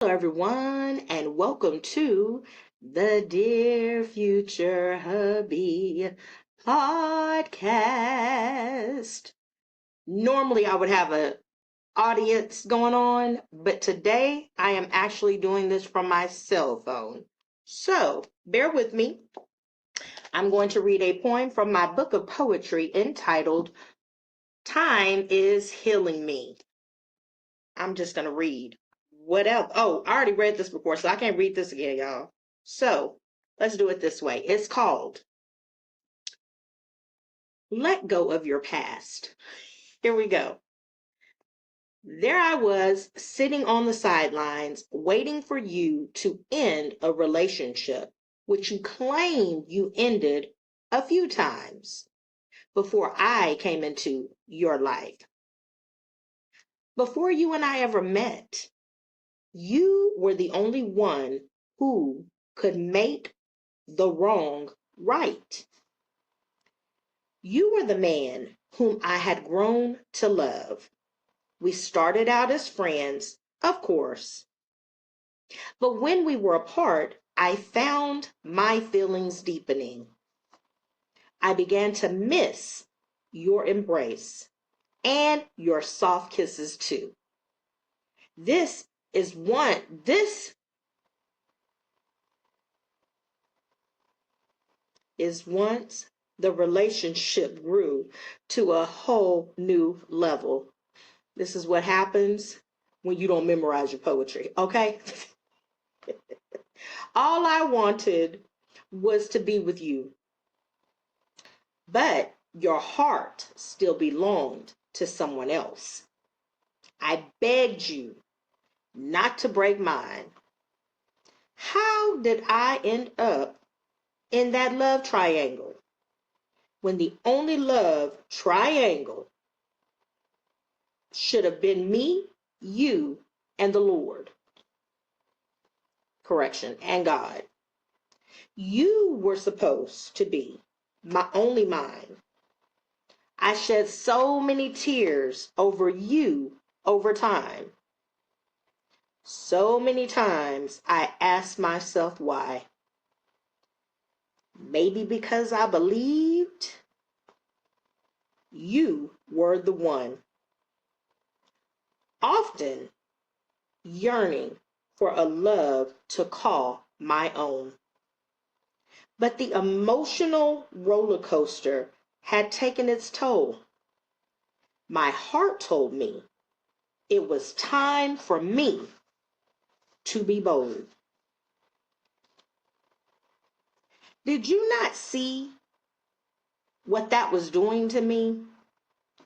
Hello, everyone, and welcome to the Dear Future Hubby Podcast. Normally, I would have an audience going on, but today I am actually doing this from my cell phone. So, bear with me. I'm going to read a poem from my book of poetry entitled Time is Healing Me. I'm just going to read. What else? Oh, I already read this before, so I can't read this again, y'all. So let's do it this way. It's called Let Go of Your Past. Here we go. There I was sitting on the sidelines waiting for you to end a relationship which you claimed you ended a few times before I came into your life. Before you and I ever met, you were the only one who could make the wrong right. You were the man whom I had grown to love. We started out as friends, of course, but when we were apart, I found my feelings deepening. I began to miss your embrace and your soft kisses too. This is one, this is once the relationship grew to a whole new level. This is what happens when you don't memorize your poetry, okay? All I wanted was to be with you, but your heart still belonged to someone else. I begged you not to break mine. How did I end up in that love triangle when the only love triangle should have been me, you, and the Lord? Correction, and God. You were supposed to be my only mine. I shed so many tears over you over time. So many times I asked myself why. Maybe because I believed you were the one. Often yearning for a love to call my own. But the emotional roller coaster had taken its toll. My heart told me it was time for me to be bold. Did you not see what that was doing to me,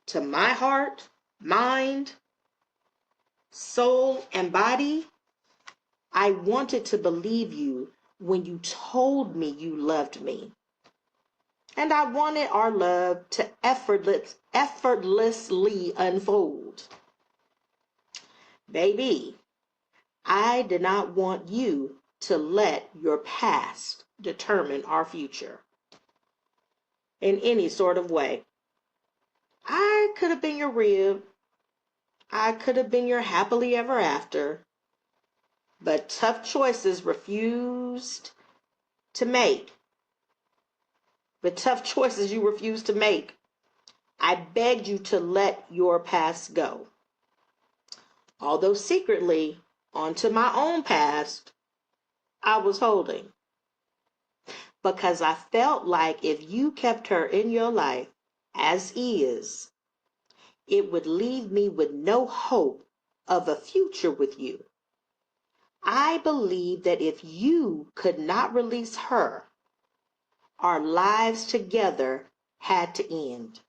to my heart, mind, soul, and body? I wanted to believe you when you told me you loved me. And I wanted our love to effortlessly unfold. Baby, I did not want you to let your past determine our future in any sort of way. I could have been your rib. I could have been your happily ever after. But tough choices refused to make. But tough choices you refused to make. I begged you to let your past go. Although secretly, onto my own past, I was holding. Because I felt like if you kept her in your life as is, it would leave me with no hope of a future with you. I believed that if you could not release her, our lives together had to end.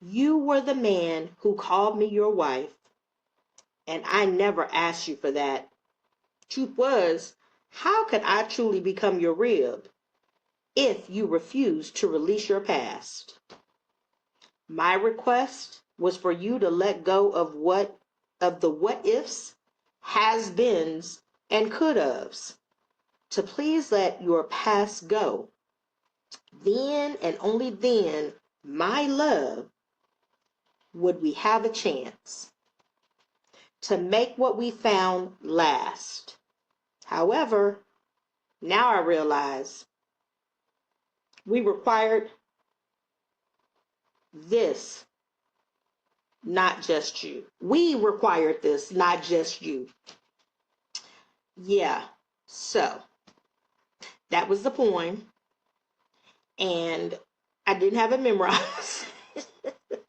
You were the man who called me your wife, and I never asked you for that. Truth was, how could I truly become your rib if you refused to release your past? My request was for you to let go of the what ifs, has beens, and could haves, to please let your past go. Then and only then, my love, would we have a chance. to make what we found last. However, now I realize we required this, not just you. We required this, not just you. Yeah, so that was the poem. And I didn't have it memorized,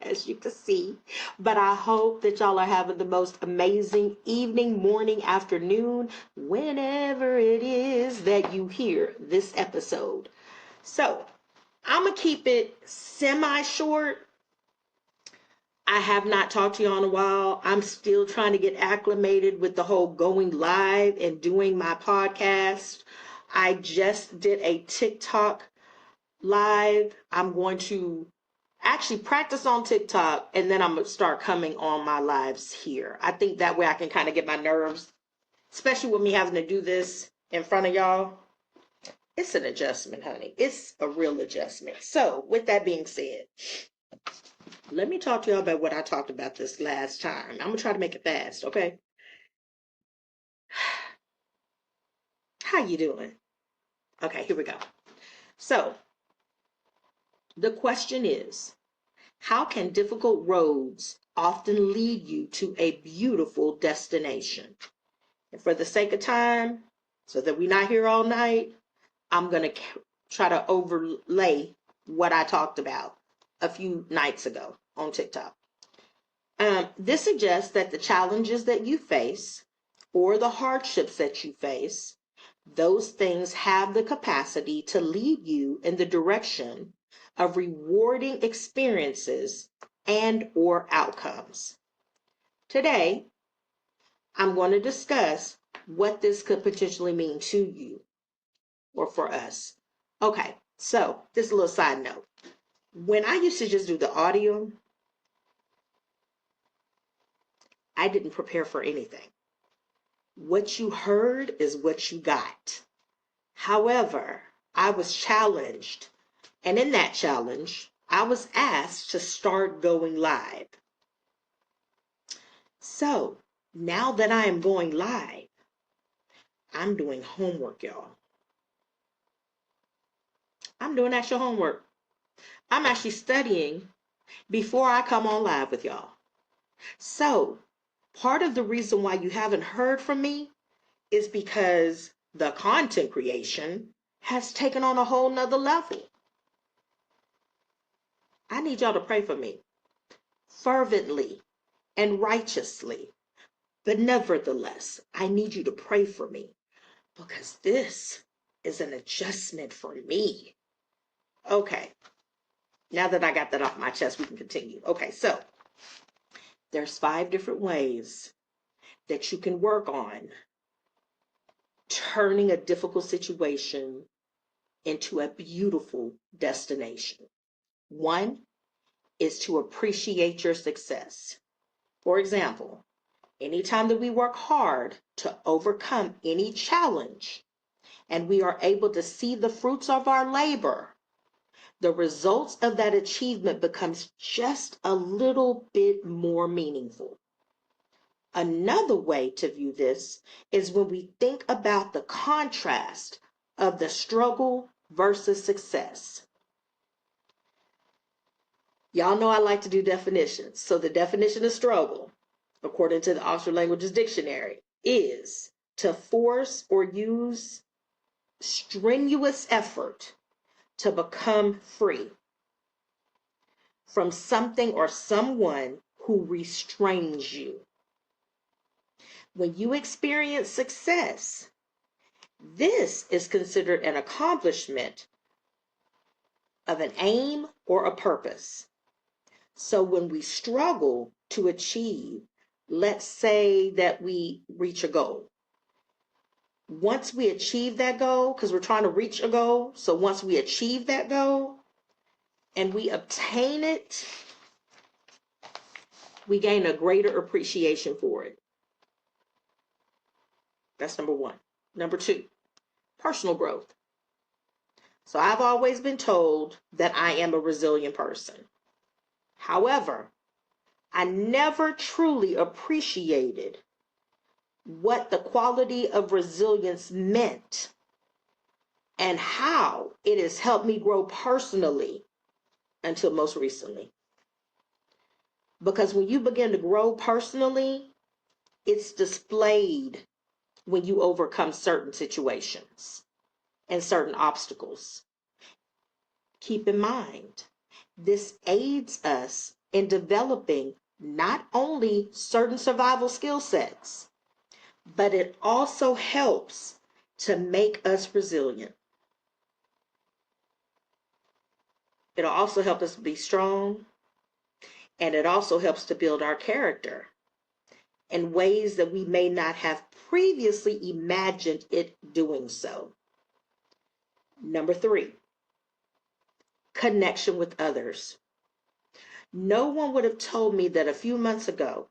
as you can see. But I hope that y'all are having the most amazing evening, morning, afternoon, whenever it is that you hear this episode. So I'm going to keep it semi-short. I have not talked to you in a while. I'm still trying to get acclimated with the whole going live and doing my podcast. I just did a TikTok live. I'm going to actually practice on TikTok, and then I'm going to start coming on my lives here. I think that way I can kind of get my nerves, especially with me having to do this in front of y'all. It's an adjustment, honey. It's a real adjustment. So with that being said, let me talk to y'all about what I talked about this last time. I'm going to try to make it fast, okay? How you doing? Okay, here we go. So the question is, how can difficult roads often lead you to a beautiful destination? And for the sake of time, so that we're not here all night, I'm going to try to overlay what I talked about a few nights ago on TikTok. This suggests that the challenges that you face or the hardships that you face, those things have the capacity to lead you in the direction of rewarding experiences and or outcomes. Today, I'm going to discuss what this could potentially mean to you or for us. Okay, so this is a little side note. When I used to just do the audio, I didn't prepare for anything. What you heard is what you got. However, I was challenged, and in that challenge, I was asked to start going live. So now that I am going live, I'm doing homework, y'all. I'm doing actual homework. I'm actually studying before I come on live with y'all. So part of the reason why you haven't heard from me is because the content creation has taken on a whole nother level. I need y'all to pray for me fervently and righteously. But nevertheless, I need you to pray for me because this is an adjustment for me. Okay, now that I got that off my chest, we can continue. Okay, so there's 5 different ways that you can work on turning a difficult situation into a beautiful destination. 1 is to appreciate your success. For example, anytime that we work hard to overcome any challenge and we are able to see the fruits of our labor, the results of that achievement becomes just a little bit more meaningful. Another way to view this is when we think about the contrast of the struggle versus success. Y'all know I like to do definitions. So the definition of struggle, according to the Oxford Languages Dictionary, is to force or use strenuous effort to become free from something or someone who restrains you. When you experience success, this is considered an accomplishment of an aim or a purpose. So when we struggle to achieve, let's say that we reach a goal. Once we achieve that goal, because we're trying to reach a goal, so once we achieve that goal and we obtain it, we gain a greater appreciation for it. That's number 1. Number 2, personal growth. So I've always been told that I am a resilient person. However, I never truly appreciated what the quality of resilience meant and how it has helped me grow personally until most recently. Because when you begin to grow personally, it's displayed when you overcome certain situations and certain obstacles. Keep in mind, this aids us in developing not only certain survival skill sets, but it also helps to make us resilient. It'll also help us be strong, and it also helps to build our character in ways that we may not have previously imagined it doing so. Number 3, connection with others. No one would have told me that a few months ago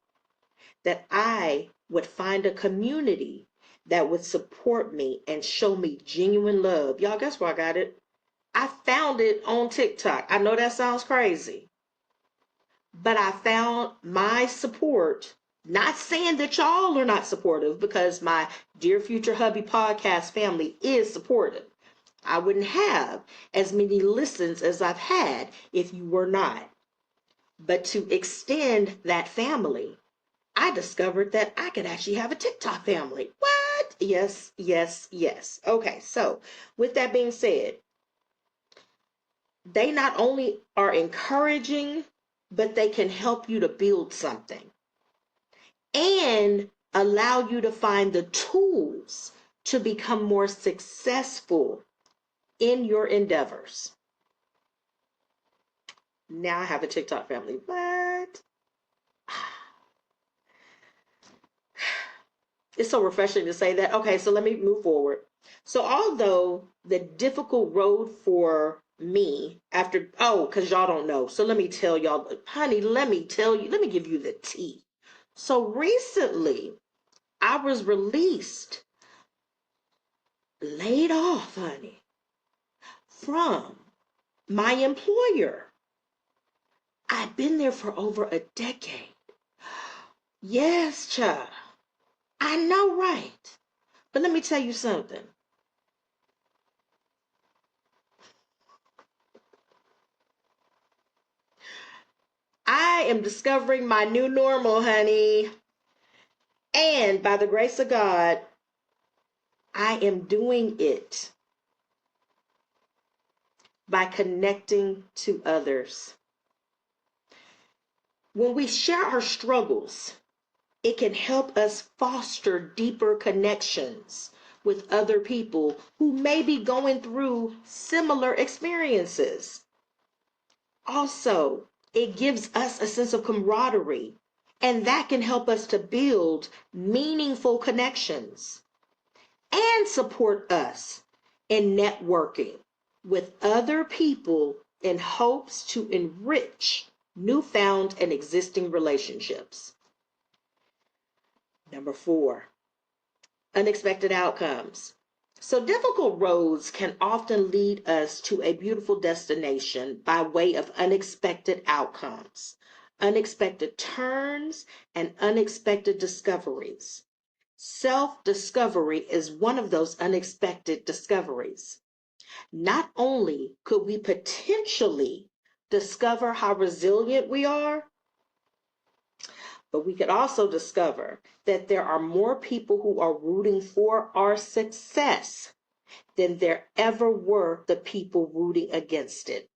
that I would find a community that would support me and show me genuine love. Y'all, guess where I got it? I found it on TikTok. I know that sounds crazy, but I found my support. Not saying that y'all are not supportive, because my dear Future Hubby Podcast family is supportive. I wouldn't have as many listens as I've had if you were not. But to extend that family, I discovered that I could actually have a TikTok family. What? Yes, yes, yes. Okay, so with that being said, they not only are encouraging, but they can help you to build something and allow you to find the tools to become more successful in your endeavors. Now I have a TikTok family. What? It's so refreshing to say that. Okay, so let me move forward. So although the difficult road for me because y'all don't know. So let me tell y'all, honey, let me give you the tea. So recently, I was laid off, honey, from my employer. I've been there for over a decade. Yes, child. I know, right? But let me tell you something. I am discovering my new normal, honey. And by the grace of God, I am doing it by connecting to others. When we share our struggles, it can help us foster deeper connections with other people who may be going through similar experiences. Also, it gives us a sense of camaraderie, and that can help us to build meaningful connections and support us in networking with other people in hopes to enrich newfound and existing relationships. Number 4, unexpected outcomes. So difficult roads can often lead us to a beautiful destination by way of unexpected outcomes, unexpected turns, and unexpected discoveries. Self-discovery is one of those unexpected discoveries. Not only could we potentially discover how resilient we are, but we could also discover that there are more people who are rooting for our success than there ever were the people rooting against it.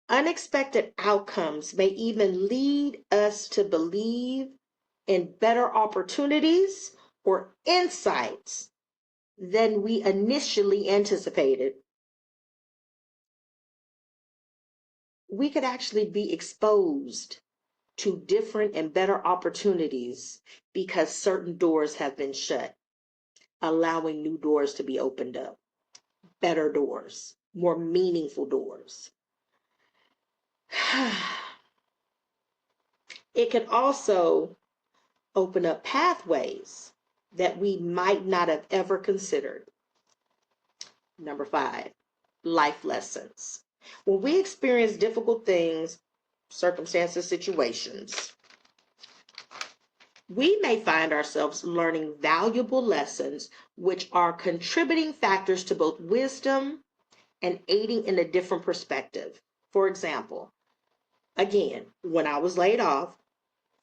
Unexpected outcomes may even lead us to believe in better opportunities or insights than we initially anticipated. We could actually be exposed to different and better opportunities because certain doors have been shut, allowing new doors to be opened up, better doors, more meaningful doors. It can also open up pathways that we might not have ever considered. Number 5, life lessons. When we experience difficult things, circumstances, situations, we may find ourselves learning valuable lessons which are contributing factors to both wisdom and aiding in a different perspective. For example, again, when I was laid off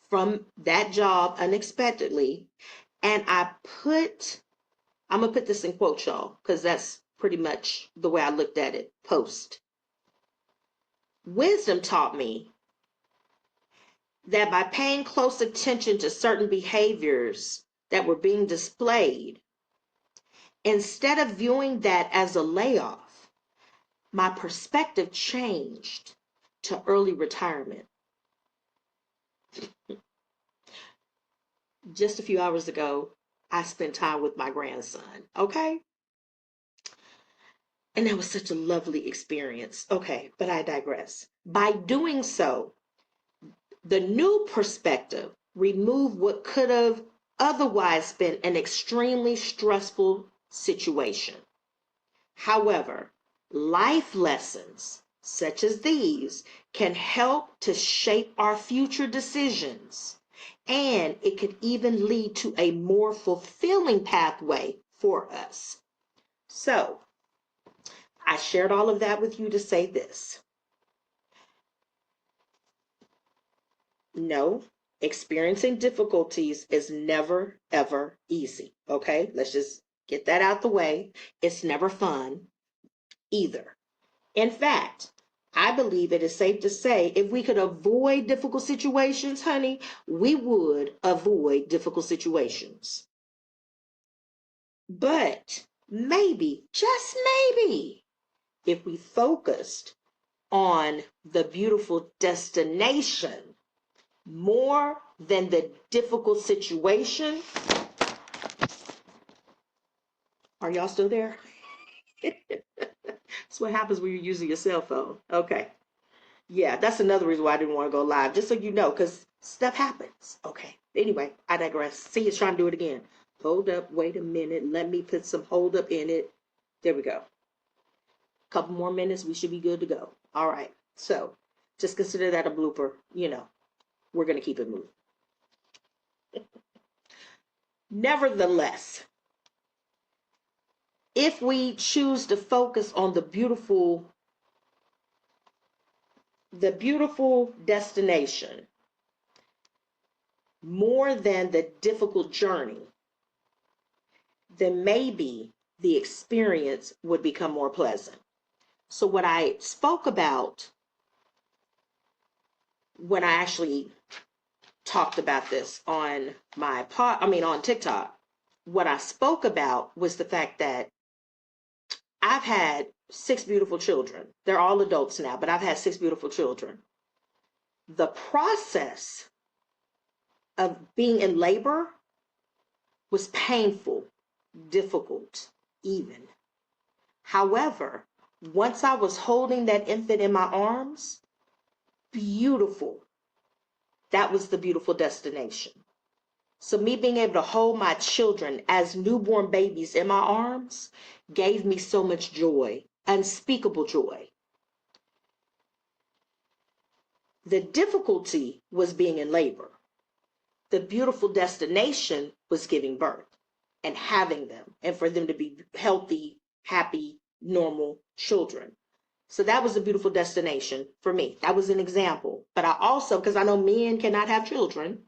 from that job unexpectedly, and I'm going to put this in quotes, y'all, because that's pretty much the way I looked at it post. Wisdom taught me that by paying close attention to certain behaviors that were being displayed, instead of viewing that as a layoff, my perspective changed to early retirement. Just a few hours ago, I spent time with my grandson, okay? And that was such a lovely experience. Okay, but I digress. By doing so, the new perspective removed what could have otherwise been an extremely stressful situation. However, life lessons such as these can help to shape our future decisions, and it could even lead to a more fulfilling pathway for us. So, I shared all of that with you to say this. No, experiencing difficulties is never, ever easy. Okay, let's just get that out the way. It's never fun either. In fact, I believe it is safe to say if we could avoid difficult situations, honey, we would avoid difficult situations. But maybe, just maybe, if we focused on the beautiful destination more than the difficult situation. Are y'all still there? That's what happens when you're using your cell phone. Okay. Yeah, that's another reason why I didn't want to go live, just so you know, because stuff happens. Okay. Anyway, I digress. See, it's trying to do it again. Hold up. Wait a minute. Let me put some hold up in it. There we go. Couple more minutes. We should be good to go. All right. So just consider that a blooper. You know, we're going to keep it moving. Nevertheless, if we choose to focus on the beautiful destination more than the difficult journey, then maybe the experience would become more pleasant. So what I spoke about when I actually talked about this on on TikTok, what I spoke about was the fact that I've had 6 beautiful children. They're all adults now, but I've had 6 beautiful children. The process of being in labor was painful, difficult, even. However, once I was holding that infant in my arms, beautiful. That was the beautiful destination. So me being able to hold my children as newborn babies in my arms gave me so much joy, unspeakable joy. The difficulty was being in labor. The beautiful destination was giving birth and having them, and for them to be healthy, happy, normal children. So that was a beautiful destination for me. That was an example. But I also, because I know men cannot have children,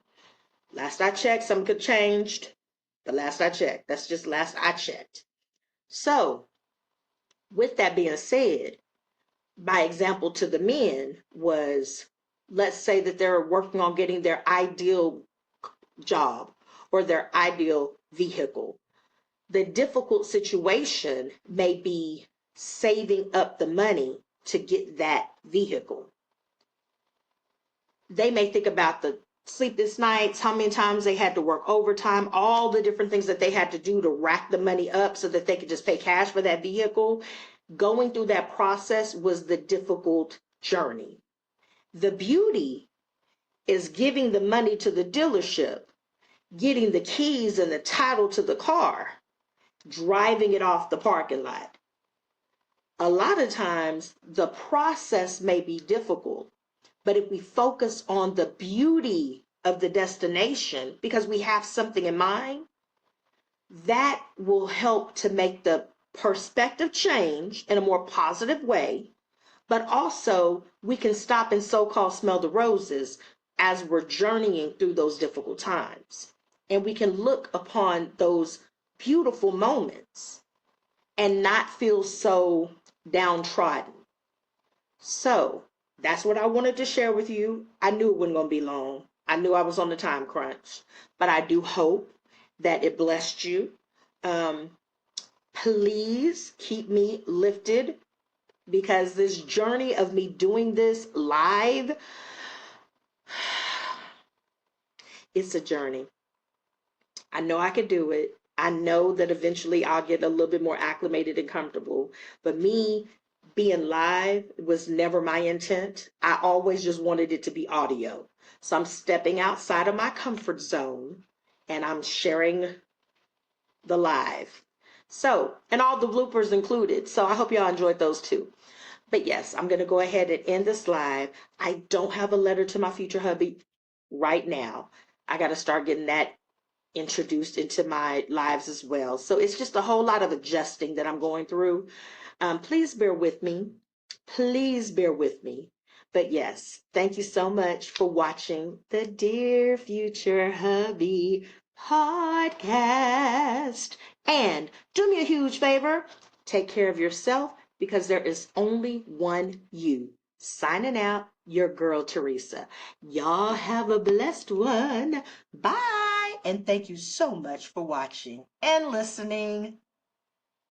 last I checked, some could changed, but last I checked. That's just last I checked. So with that being said, my example to the men was, let's say that they're working on getting their ideal job or their ideal vehicle. The difficult situation may be saving up the money to get that vehicle. They may think about the sleepless nights, how many times they had to work overtime, all the different things that they had to do to rack the money up so that they could just pay cash for that vehicle. Going through that process was the difficult journey. The beauty is giving the money to the dealership, getting the keys and the title to the car, driving it off the parking lot. A lot of times the process may be difficult, But if we focus on the beauty of the destination because we have something in mind, that will help to make the perspective change in a more positive way. But also, we can stop and so-called smell the roses as we're journeying through those difficult times. And we can look upon those beautiful moments and not feel so downtrodden. So that's what I wanted to share with you. I knew it wasn't going to be long. I knew I was on the time crunch, but I do hope that it blessed you. Please keep me lifted because this journey of me doing this live, it's a journey. I know I can do it. I know that eventually I'll get a little bit more acclimated and comfortable, but me being live was never my intent. I always just wanted it to be audio. So I'm stepping outside of my comfort zone and I'm sharing the live. So, and all the bloopers included. So I hope y'all enjoyed those too. But yes, I'm going to go ahead and end this live. I don't have a letter to my future hubby right now. I got to start getting that introduced into my lives as well. So it's just a whole lot of adjusting that I'm going through. Please bear with me. Please bear with me. But yes, thank you so much for watching the Dear Future Hubby podcast. And do me a huge favor, take care of yourself because there is only one you. Signing out, your girl Teresa. Y'all have a blessed one. Bye. And thank you so much for watching and listening.